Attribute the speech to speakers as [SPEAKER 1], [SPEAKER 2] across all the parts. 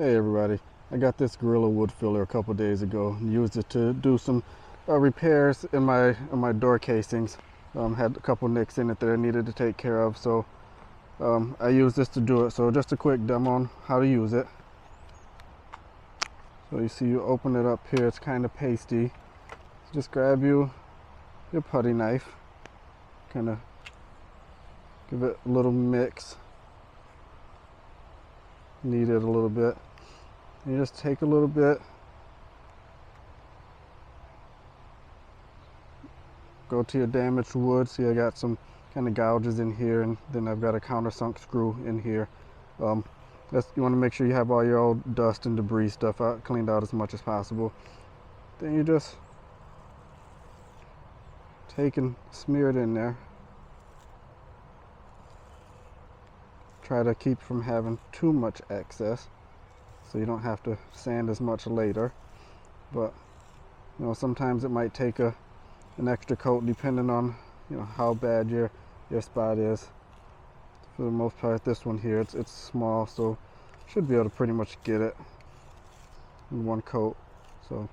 [SPEAKER 1] Hey everybody, I got this Gorilla wood filler a couple days ago and used it to do some repairs in my door casings. Had a couple nicks in it that I needed to take care of, so I used this to do it. So just a quick demo on how to use it. So you see, you open it up here, it's kind of pasty. Just grab your putty knife, kind of give it a little mix, knead it a little bit. You just take a little bit, go to your damaged wood. See, I got some kind of gouges in here, and then I've got a countersunk screw in here. You want to make sure you have all your old dust and debris stuff out, cleaned out as much as possible. Then you just take and smear it in there. Try to keep from having too much excess, so you don't have to sand as much later. But sometimes it might take an extra coat depending on how bad your spot is. For the most part, this one here, it's small, so should be able to pretty much get it in one coat. So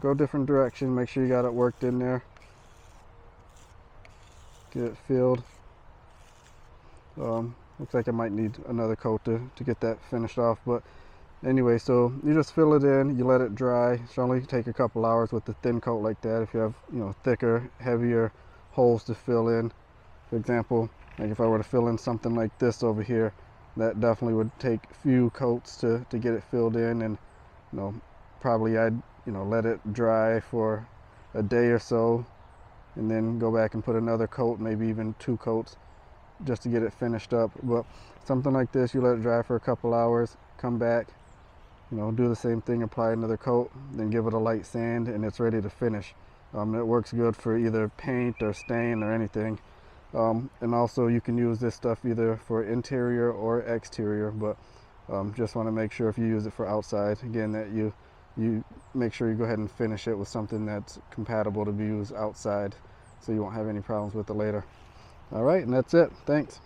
[SPEAKER 1] go different direction, make sure you got it worked in there, get it filled. Looks like I might need another coat to get that finished off, but anyway, so you just fill it in, you let it dry. It should only take a couple hours with the thin coat like that. If you have thicker, heavier holes to fill in, for example, like if I were to fill in something like this over here, that definitely would take a few coats to get it filled in. And probably I'd let it dry for a day or so, and then go back and put another coat, maybe even 2 coats, just to get it finished up. But something like this, you let it dry for a couple hours, come back, do the same thing, apply another coat, then give it a light sand, and it's ready to finish. It works good for either paint or stain or anything. And also you can use this stuff either for interior or exterior, but just want to make sure if you use it for outside, again, that you make sure you go ahead and finish it with something that's compatible to be used outside, so you won't have any problems with it later. All right, and that's it. Thanks.